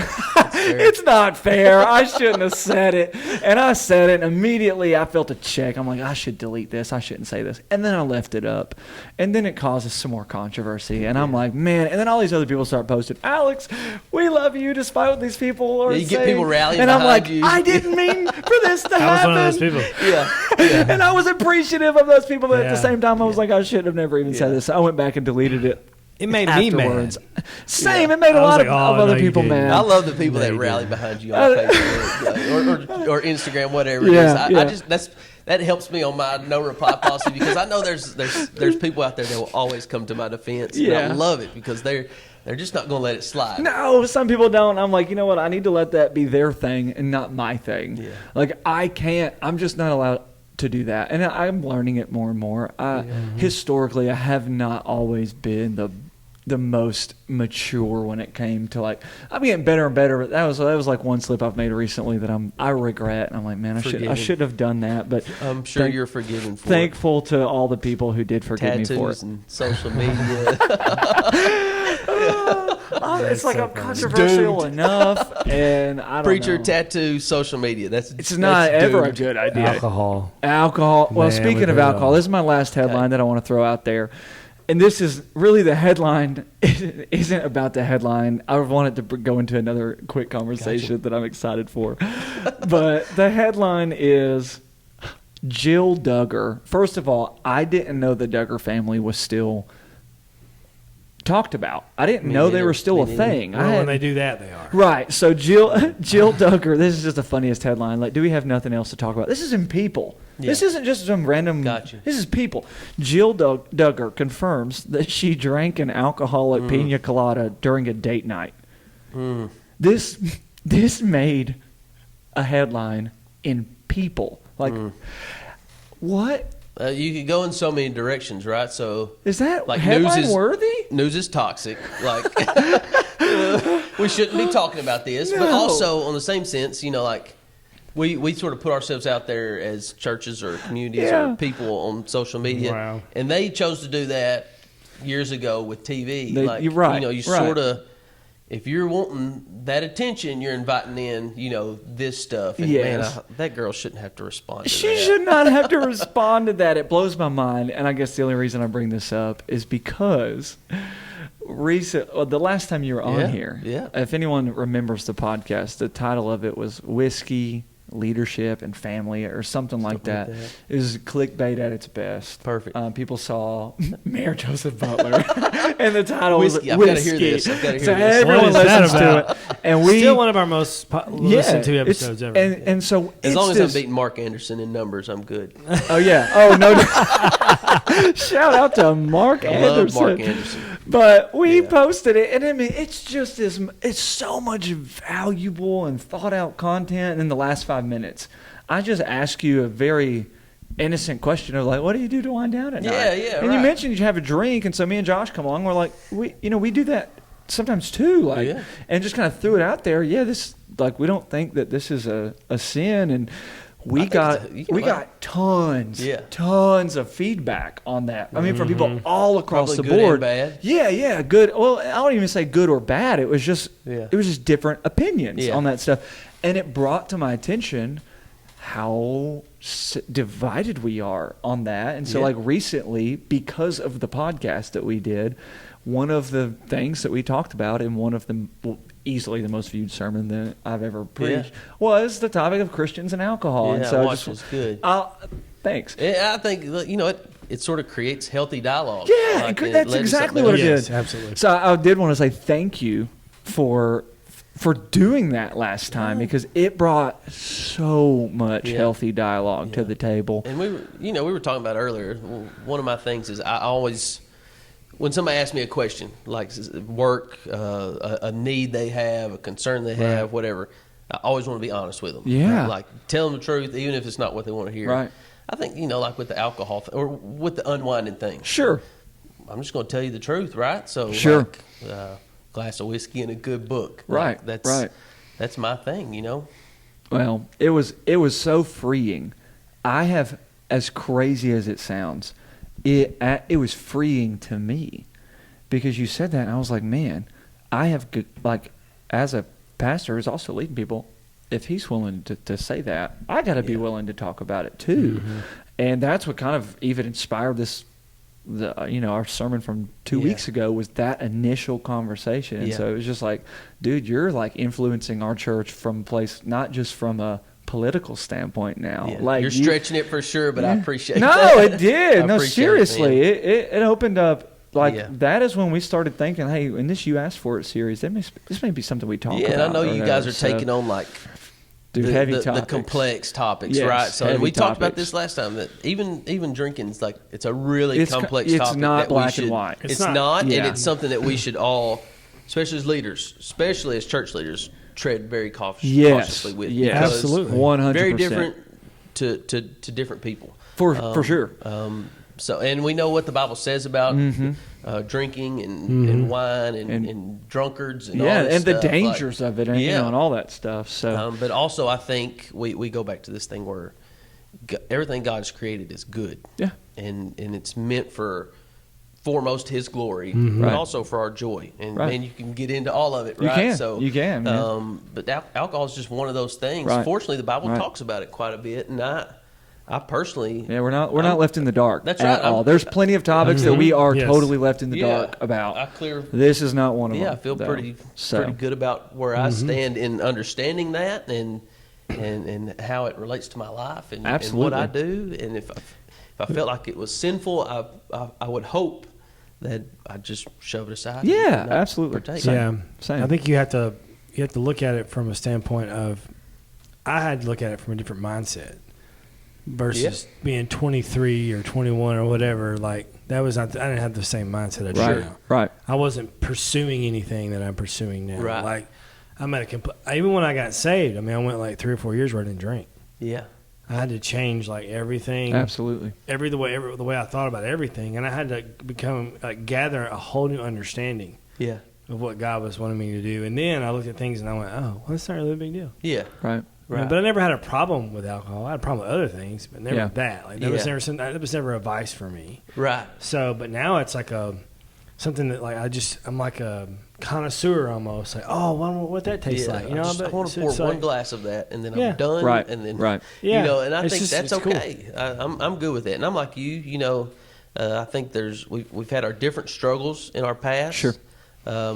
It's not fair. I shouldn't have said it. And I said it, and immediately I felt a check. I'm like, I should delete this. I shouldn't say this. And then I left it up. And then it causes some more controversy. And I'm like, man. And then all these other people start posting, Alex, we love you despite what these people are saying. You get people rallying and I'm like, you. I didn't mean for this to happen. I was one of those people. Yeah. And I was appreciative of those people, but at the same time, I was like, I should have never even said this. So I went back and deleted it. It made afterwards. me mad. Same. It made a lot of other people mad. I love the people that rally behind you on Facebook or Instagram, whatever it is. I just that helps me on my no reply policy because I know there's people out there that will always come to my defense. And I love it because they're just not going to let it slide. No, some people don't. I'm like, you know what? I need to let that be their thing and not my thing. Yeah. Like I can't. I'm just not allowed to do that, and I'm learning it more and more. Historically, I have not always been the most mature when it came to like I'm getting better and better, but that was like one slip I've made recently that I regret, and I'm like, man, I should have done that, but I'm sure you're forgiven for thankful it. To all the people who did forgive me for it. And social media. It's like I'm controversial enough, and I don't Preacher, know. tattoo, social media. It's not ever a good idea. Alcohol. Well, Man, speaking of alcohol, this is my last headline that I want to throw out there. And this is really the headline. It isn't about the headline. I wanted to go into another quick conversation that I'm excited for. But the headline is Jill Duggar. First of all, I didn't know the Duggar family was still talked about. I didn't know they were still a thing. Well, when they do that, they are. Right. So Jill Duggar, this is just the funniest headline. Like, do we have nothing else to talk about? This is in People. Yeah. This isn't just some random. Gotcha. This is People. Jill Duggar confirms that she drank an alcoholic pina colada during a date night. This made a headline in People. Like, what? You could go in so many directions, right? So is that like headline worthy? News is toxic. Like we shouldn't be talking about this, but No. also on the same sense, you know, like we sort of put ourselves out there as churches or communities or people on social media, and they chose to do that years ago with TV. You're right. You know, you sort of. If you're wanting that attention, you're inviting in, you know, this stuff. And man, that girl shouldn't have to respond to that. She should not have to respond to that. It blows my mind. And I guess the only reason I bring this up is because the last time you were on here, if anyone remembers the podcast, the title of it was Whiskey, Leadership, and Family or something like that. It was clickbait at its best. Perfect. People saw Mayor Joseph Butler, and the title was Whiskey. I've got to hear this. So everyone listens to it. And we still one of our most listened to episodes ever. And so as long as I'm beating Mark Anderson in numbers, I'm good. Oh yeah. Oh no. Shout out to Mark Anderson. Love Mark Anderson. But we posted it, and I mean, it's so much valuable and thought out content in the last 5 minutes. I just ask you a very innocent question of like, what do you do to wind down at night? And you mentioned you have a drink, and so me and Josh come along. We're like, we do that sometimes too, like, and just kind of threw it out there. Yeah, this like we don't think that this is a sin, and we got tons of feedback on that. I mean, from people all across the board. Good and bad. Yeah, good. Well, I don't even say good or bad. It was just different opinions on that stuff, and it brought to my attention how divided we are on that. And so, like recently, because of the podcast that we did, one of the things that we talked about in one of the easily the most viewed sermon that I've ever preached was the topic of Christians and alcohol. And so watch is good. Thanks. I think, you know, it sort of creates healthy dialogue. Yeah, like, that's exactly what it did. Absolutely. So I did want to say thank you for doing that last time because it brought so much healthy dialogue to the table. And we were talking about earlier. One of my things is I always when somebody asks me a question, like work, a need they have, a concern they have, whatever, I always want to be honest with them. Yeah. Like, tell them the truth, even if it's not what they want to hear. Right. I think, like with the alcohol or with the unwinding thing. Sure. I'm just going to tell you the truth, right? So, sure. Like, glass of whiskey and a good book. Right. Like, that's my thing, Well, it was so freeing. I have, as crazy as it sounds, it was freeing to me, because you said that and I was like, man, I have, like, as a pastor who's also leading people, if he's willing to say that, I got to be willing to talk about it too. Mm-hmm. And that's what kind of even inspired our sermon from 2 weeks ago, was that initial conversation. And so it was just like, dude, you're like influencing our church from a place, not just from a political standpoint now. Yeah. Like, you're stretching it for sure, but I appreciate that. No, it did. No, seriously. It opened up. Like, that is when we started thinking, hey, in this You Asked For It series, this may be something we talk about. Yeah, and I know you guys are taking on, like, the complex topics, right? So we talked about this last time, that even drinking is like, it's a really complex topic. It's not black and white. It's not, and it's something that we should all, especially as leaders, especially as church leaders, tread very cautiously with. Yes, absolutely, 100%. Very different to different people, for sure. So, and we know what the Bible says about drinking and wine and drunkards and all this and stuff. the dangers of it, and and all that stuff. So, but also I think we go back to this thing where everything God's created is good. Yeah, and it's meant for foremost His glory, but also for our joy. And man, you can get into all of it, right? You can. But alcohol is just one of those things. Right. Fortunately, the Bible talks about it quite a bit, and I personally, we're not left in the dark. That's at all. There's plenty of topics that we are totally left in the dark about. This is not one of them. I feel pretty good about where I stand in understanding that and how it relates to my life and what I do. And if I felt like it was sinful, I would hope that I'd just shove it aside. Yeah, absolutely. Same. I think you have to look at it from a standpoint of, I had to look at it from a different mindset. Versus being 23 or 21 or whatever, like, that was not. I didn't have the same mindset I do now. Right. I wasn't pursuing anything that I'm pursuing now. Right. Like, I'm at even when I got saved, I mean, I went like 3 or 4 years where I didn't drink. Yeah. I had to change like everything. Absolutely. The way I thought about everything, and I had to gather a whole new understanding. Yeah. Of what God was wanting me to do, and then I looked at things and I went, oh, well, that's not really a big deal. Yeah. Right. Right. But I never had a problem with alcohol. I had a problem with other things, but never that. Like, that was never a vice for me. Right. So, but now it's like something that, like, I'm like a connoisseur almost. Like, oh, what that tastes like. I want to pour one glass of that, and then I'm done. Right. And then, and I think that's okay. Cool. I'm good with it. And I'm like you, I think we've had our different struggles in our past. Sure. I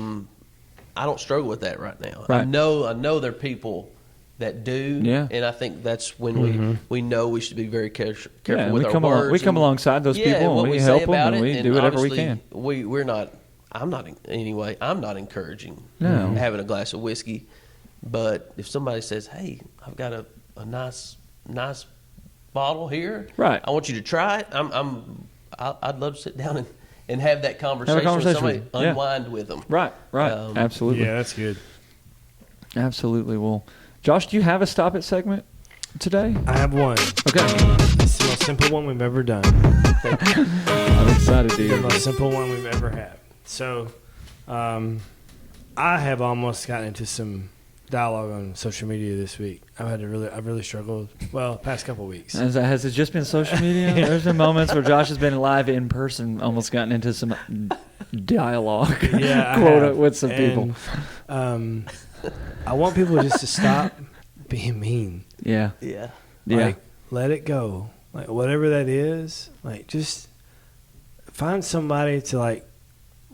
don't struggle with that right now. Right. I know there are people that do, and I think that's when we know we should be very careful with our words. We come alongside those people, and we help them, and we do whatever we can. We're not. I'm not encouraging having a glass of whiskey, but if somebody says, "Hey, I've got a nice bottle here, right? I want you to try it," I'd love to sit down and have that conversation with somebody, unwind with them. Right. Absolutely. Yeah, that's good. Absolutely. Well, Josh, do you have a Stop It segment today? I have one. Okay. It's the most simple one we've ever done. I'm excited to hear the most simple one we've ever had. So, I have almost gotten into some dialogue on social media this week. I've really struggled. Well, past couple of weeks. Has it just been social media? There's been moments where Josh has been live in person, almost gotten into some dialogue. With some people. I want people just to stop being mean. Yeah. Like, let it go. Like, whatever that is, like, just find somebody to, like,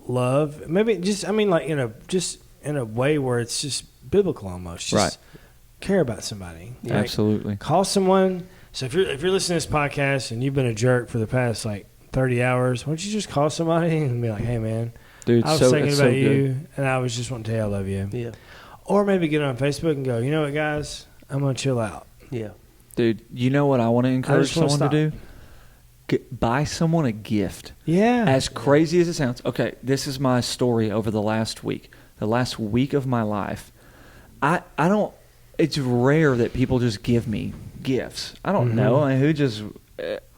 love. Maybe just, I mean, like, in a way where it's just biblical almost. Just care about somebody. Like, absolutely. Call someone. So if you're listening to this podcast and you've been a jerk for the past, like, 30 hours, why don't you just call somebody and be like, hey, man, dude, I was thinking about you, and I was just wanting to tell you I love you. Yeah. Or maybe get on Facebook and go, you know what, guys? I'm going to chill out. Yeah. Dude, you know what I want to encourage someone to do? buy someone a gift. Yeah. As crazy as it sounds. Okay, this is my story over the last week. The last week of my life. I don't, it's rare that people just give me gifts. I don't know. I mean, who just,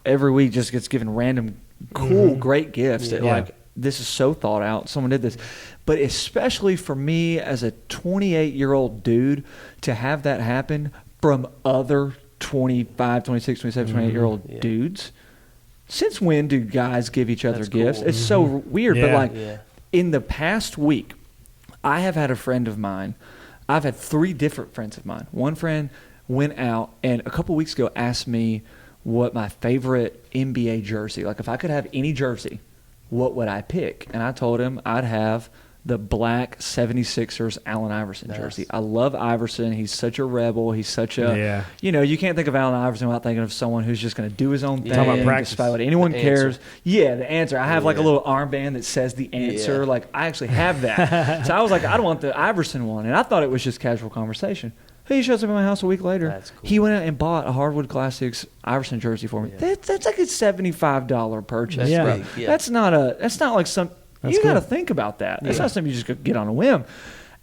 every week just gets given random, cool, great gifts that like, this is so thought out. Someone did this. But especially for me as a 28-year-old dude to have that happen from other 25, 26, 27, 28-year-old dudes. Since when do guys give each other gifts? Cool. It's so weird. But like in the past week, I have had a friend of mine. I've had 3 different friends of mine. One friend went out and a couple weeks ago asked me what my favorite NBA jersey, like if I could have any jersey, what would I pick? And I told him I'd have the black 76ers Allen Iverson jersey. I love Iverson. He's such a rebel. He's such a, you can't think of Allen Iverson without thinking of someone who's just going to do his own thing. Talking about practice. Despite what anyone cares. Yeah, the answer. I have like a little armband that says the answer. Yeah. Like I actually have that. So I was like, I don't want the Iverson one. And I thought it was just casual conversation. He shows up at my house a week later. That's cool. He went out and bought a Hardwood Classics Iverson jersey for me. That's like a $75 purchase. That's not like some. You got to think about that. That's not something you just get on a whim.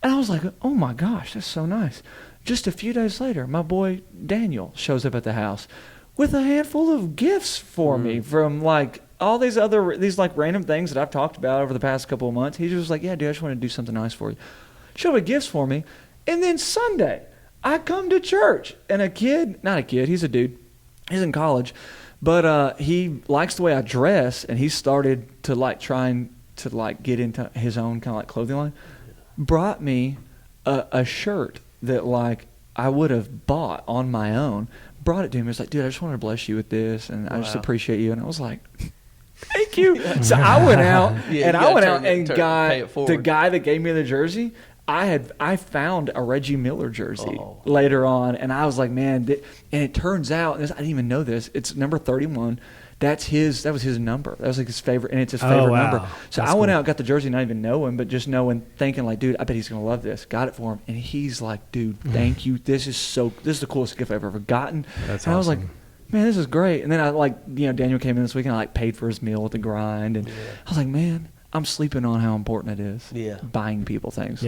And I was like, oh my gosh, that's so nice. Just a few days later, my boy Daniel shows up at the house with a handful of gifts for me from like all these like random things that I've talked about over the past couple of months. He just was like, yeah, dude, I just want to do something nice for you. Showed up gifts for me. And then Sunday, I come to church and he's a dude. He's in college. But he likes the way I dress and he started to like trying to like get into his own kind of like clothing line, brought me a shirt that like I would have bought on my own, brought it to him. He was like, dude, I just wanted to bless you with this and I just appreciate you. And I was like, thank you. So I went out and got the guy that gave me the jersey. I found a Reggie Miller jersey later on and I was like, man, and it turns out, I didn't even know this, it's number 31. That was his number. That was like his favorite, and it's his favorite number. So I went out, got the jersey, not even knowing, but just thinking like, dude, I bet he's gonna love this. Got it for him, and he's like, dude, thank you. This is the coolest gift I've ever gotten. That's awesome. I was like, man, this is great. And then I Daniel came in this week and I like paid for his meal at the grind, and I was like, man, I'm sleeping on how important it is. Yeah, buying people things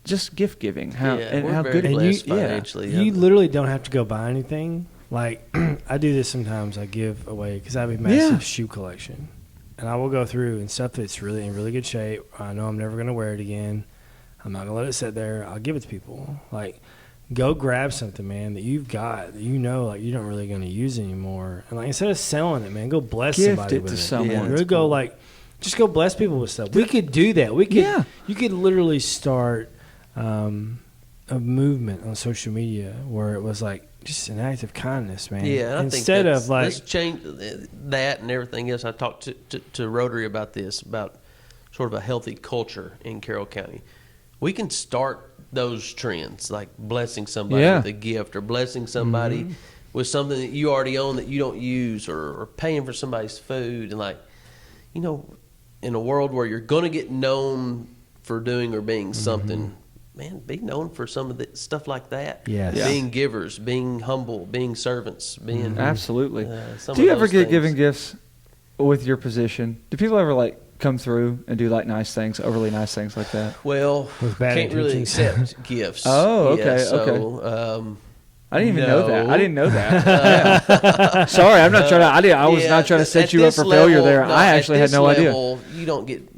just gift giving. How good it is financially. You literally don't have to go buy anything. Like, I do this sometimes. I give away, because I have a massive shoe collection. And I will go through and stuff that's really in really good shape. I know I'm never going to wear it again. I'm not going to let it sit there. I'll give it to people. Like, go grab something, man, that you've got that you know, like, you're not really going to use anymore. And, like, instead of selling it, man, go bless somebody with it. Gift it to someone. Really go, like, just go bless people with stuff. We could do that. You could literally start a movement on social media where it was, like, just an act of kindness, man. Yeah, I instead of like let's change that and everything else. I talked to Rotary about this, about sort of a healthy culture in Carroll County. We can start those trends, like blessing somebody with a gift or blessing somebody with something that you already own that you don't use, or paying for somebody's food. And like, in a world where you're going to get known for doing or being something, man, be known for some of the stuff like that. Yes. Being givers, being humble, being servants, being absolutely. Do you ever get given gifts with your position? Do people ever like come through and do like nice things, overly nice things like that? Well, can't really accept gifts. Oh, okay, okay. I didn't even know that. I didn't know that. Sorry, I'm not trying to. I was not trying to set you up for failure there. I actually had no idea. You don't get.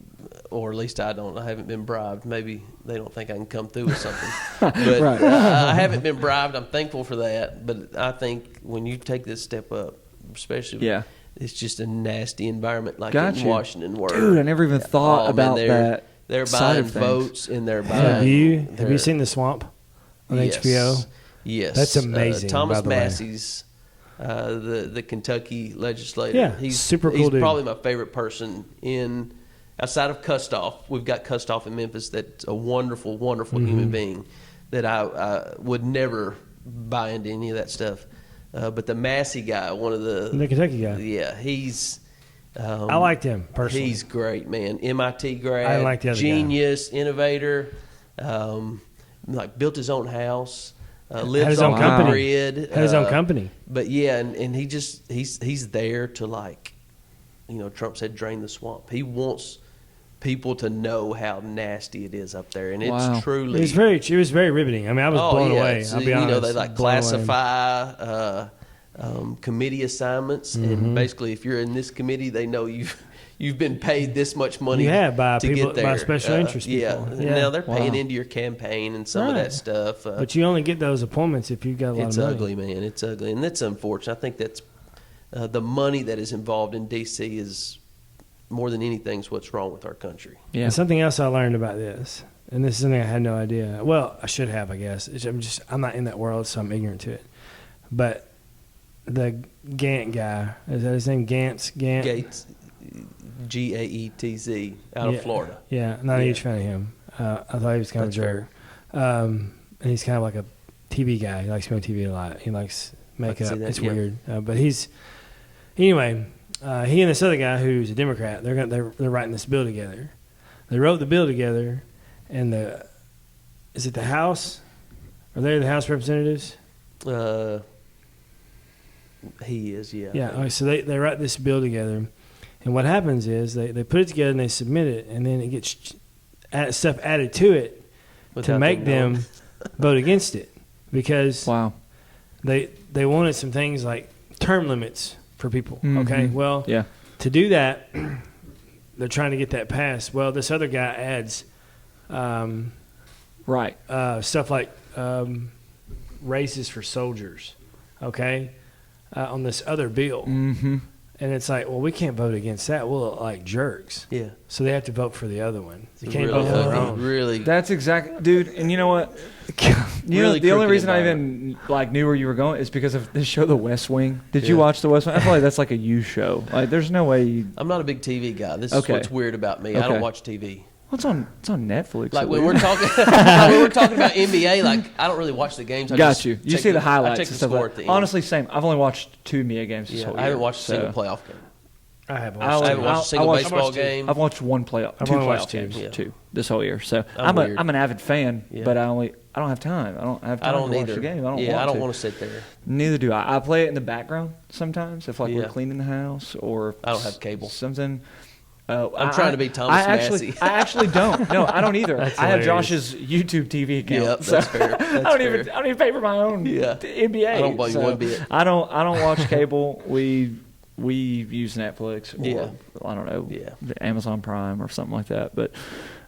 Or at least I don't. I haven't been bribed. Maybe they don't think I can come through with something. But I haven't been bribed. I'm thankful for that. But I think when you take this step up, especially, it's just a nasty environment like in Washington. Where, dude, I never even thought about that. They're buying votes and they're buying. Have you seen The Swamp on HBO? Yes. That's amazing. Thomas Massey's, the Kentucky legislator. Yeah, he's super cool. He's dude. Probably my favorite person outside of Kustoff. We've got Kustoff in Memphis. That's a wonderful, wonderful human being that I would never buy into any of that stuff. But the Massey guy, one of the Kentucky guy. Yeah, he's. I liked him personally. He's great, man. MIT grad. I like the other genius, guy. Innovator. Like built his own house. Lives on the grid. Had his own company. But yeah, and he's there to like Trump said drain the swamp. He wants people to know how nasty it is up there, and it's truly. It was very riveting. I mean, I was blown away. I'll be honest. They like classify committee assignments, and basically, if you're in this committee, they know you've been paid this much money. By to people, get there. by special interest people. Yeah. Now they're paying into your campaign and some of that stuff. But you only get those appointments if you've got a lot of money. It's ugly, man. It's ugly, and it's unfortunate. I think that's the money that is involved in D.C. is more than anything is what's wrong with our country. Yeah. And something else I learned about this, and this is something I had no idea. Well, I should have, I guess. I'm not in that world, so I'm ignorant to it. But the Gant guy, is that his name? Gates, Gaetz, Gaetz, out of Florida. Yeah, not a huge fan of him. I thought he was kind of a jerk. And he's kind of like a TV guy. He likes to be on TV a lot. He likes makeup. It's weird. But anyway, he and this other guy who's a Democrat, they're writing this bill together. They wrote the bill together, and is it the House? Are they the House of Representatives? He is, yeah. Yeah, okay, so they write this bill together, and what happens is they put it together and they submit it, and then it gets stuff added to it to make them vote against it because they wanted some things like term limits for people. Okay, well, to do that, they're trying to get that passed. Well, this other guy adds stuff like races for soldiers. Okay. On this other bill. And it's like, well, we can't vote against that. We'll look like jerks. Yeah. So they have to vote for the other one. You can't vote for their own. Really. That's exactly, dude. And you know what? The only reason I even knew where you were going is because of this show, The West Wing. Did you watch The West Wing? I feel like that's like a you show. Like, there's no way. I'm not a big TV guy. This is what's weird about me. I don't watch TV. Well, it's on Netflix. Like when we're talking about NBA, like I don't really watch the games. You see the highlights and stuff. Like honestly, same. I've only watched 2 NBA games this whole year. I haven't watched a single playoff game. I haven't watched a single baseball game. I've watched 1 playoff. I've only watched 2 this whole year. So I'm an avid fan, but I don't have time. I don't have time to watch the game. I don't want to sit there. Neither do I. I play it in the background sometimes if we're cleaning the house or I don't have cable. Something. I'm trying to be Thomas Massey. I actually don't. No, I don't either. I have Josh's YouTube TV account. Yep, that's fair. I don't even pay for my own NBA. I don't blame you one bit. I don't watch cable. We use Netflix or I don't know, Amazon Prime or something like that. But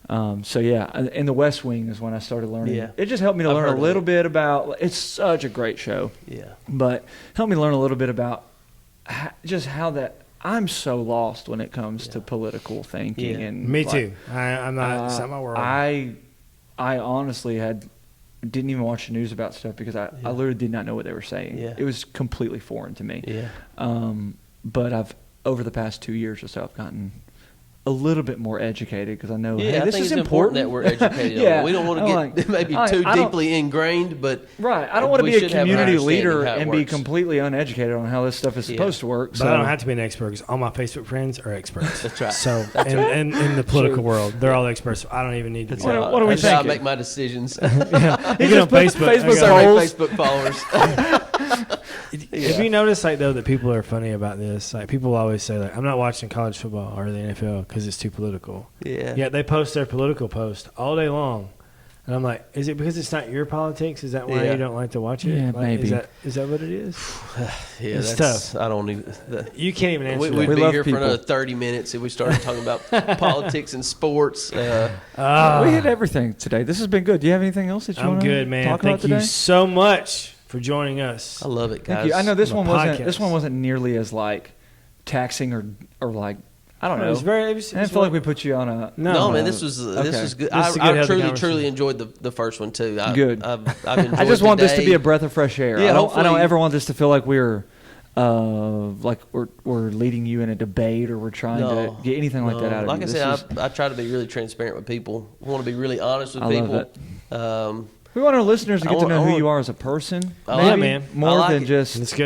in The West Wing is when I started learning. Yeah. It just helped me to learn a little bit about. It's such a great show. Yeah. But helped me learn a little bit about how that. I'm so lost when it comes to political thinking. And me too. I'm not. It's not my world. I honestly didn't even watch the news about stuff because I literally did not know what they were saying. Yeah. It was completely foreign to me. Yeah. But I've over the past 2 years or so, I've gotten a little bit more educated because I know this is important that we're educated. On. We don't want to get maybe too deeply ingrained, but I don't want to be a community leader and be completely uneducated on how this stuff is supposed to work. But I don't have to be an expert because all my Facebook friends are experts. That's right. So and in the political world, they're all experts. So I don't even need to. What are we thinking? I make my decisions. You get on Facebook followers. Have you noticed, though, that people are funny about this? Like, people always say, I'm not watching college football or the NFL because it's too political. Yeah. Yet they post their political post all day long. And I'm like, is it because it's not your politics? Is that why you don't like to watch it? Yeah, maybe. Is that what it is? It's tough. I don't even. You can't even answer We'd be here for another 30 minutes if we started talking about politics and sports. We hit everything today. This has been good. Do you have anything else that you want to talk about today? I'm good, man. Thank you so much for joining us. I love it, guys. Thank you. I know this one wasn't nearly as taxing or like I don't know. I feel like we put you on a no, man. This was good. I truly enjoyed the first one too. Good. I've enjoyed I just want this to be a breath of fresh air. Yeah, I don't ever want this to feel like we're leading you in a debate or we're trying to get anything like that out of you. Like I said, I try to be really transparent with people. I want to be really honest with people. We want our listeners to get to know who you are as a person. Man. More than just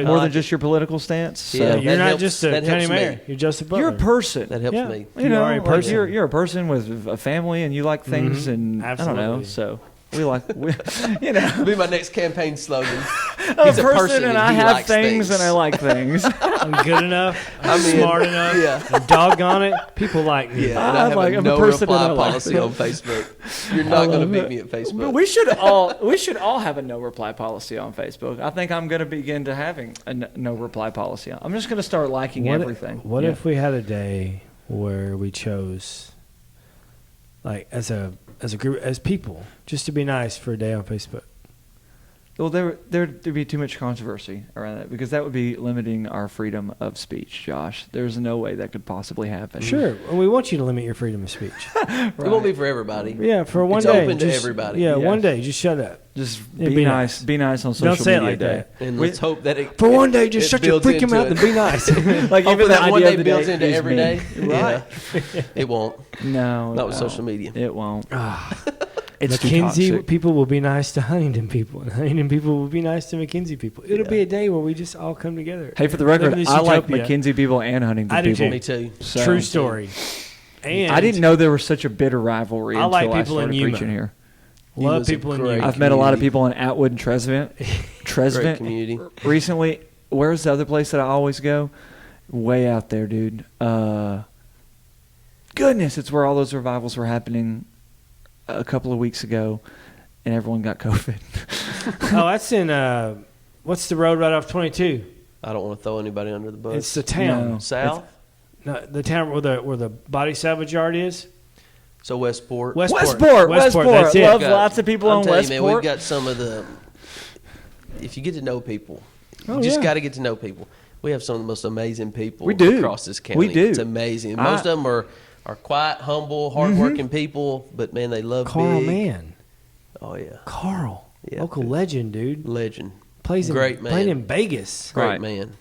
your political stance. So. Yeah, you're not just a county mayor. You're Joseph Butler. You're a person. That helps me. You are a person. You're a person with a family and you like things and absolutely. I don't know. So It'll be my next campaign slogan. I'm a person and I have things and I like things. I'm good enough. I'm smart enough. Yeah. And doggone it, people like me. Yeah, and I have a no reply policy on Facebook. You're not going to beat me at Facebook. We should all have a no reply policy on Facebook. I think I'm going to begin to having a no reply policy. I'm just going to start liking everything. What if we had a day where we chose, like as a group, as people, just to be nice for a day on Facebook? Well, there'd be too much controversy around that because that would be limiting our freedom of speech, Josh. There's no way that could possibly happen. Sure. Well, we want you to limit your freedom of speech. Right. It won't be for everybody. Yeah, for one day. It's open to everybody. Yeah, one day. Just shut up. Just be nice. Be nice on social media. Don't say it like that. And let's hope that for one day, just shut your freaking mouth and be nice. Like even that the one idea day builds into every day. Right. Yeah. It won't. No. Not with social media. It won't. It's McKinsey people will be nice to Huntington people, and Huntington people will be nice to McKinsey people. It'll be a day where we just all come together. Hey, for the record, I like McKinsey people and Huntington people. Me too. So, true story. And I didn't know there was such a bitter rivalry I like until I people in started Yuma. preaching here. Love people in Yuma. I've met a lot of people in Atwood and Trezevant. Great community. Recently, where's the other place that I always go? Way out there, dude. Goodness, it's where all those revivals were happening a couple of weeks ago, and everyone got COVID. Oh, that's in what's the road right off 22? I don't want to throw anybody under the bus. It's the town. No, South? No, the town where the body salvage yard is. So Westport. Westport. That's it. Love lots of people on Westport. You, man, we've got some of the. If you get to know people, you just got to get to know people. We have some of the most amazing people across this county. We do. It's amazing. Most of them are quiet, humble, hardworking people, but man, they love Carl big. Mann. Oh yeah, Carl, yeah. local legend, dude. Legend. Plays Great man. Played in Vegas. Great man.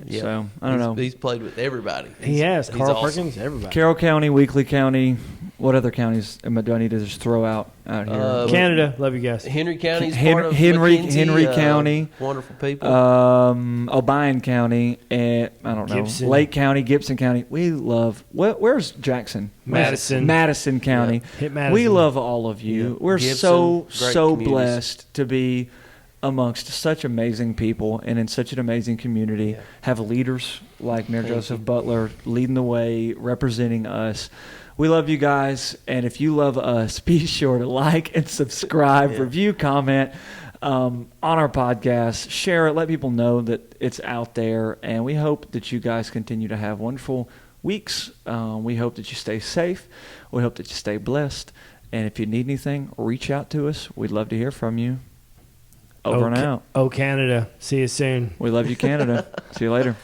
Yeah. So I don't know. He's played with everybody. He has. Carl awesome. Perkins, everybody. Carroll County, Weakley County. What other counties do I need to just throw out here? Canada, love you guys. Henry County's part of Henry McKinsey, County, wonderful people. Obion County, and I don't know, Gibson. Lake County, Gibson County. We love. Where's Jackson? Madison County. Yeah. Hit Madison. We love all of you. Yeah. We're Gibson, so blessed to be amongst such amazing people and in such an amazing community. Have leaders like Mayor Joseph Butler leading the way, representing us. We love you guys, and if you love us, be sure to like and subscribe, review, comment on our podcast, share it, let people know that it's out there, and we hope that you guys continue to have wonderful weeks. We hope that you stay safe. We hope that you stay blessed, and if you need anything, reach out to us. We'd love to hear from you. Over and out. Oh, Canada. See you soon. We love you, Canada. See you later.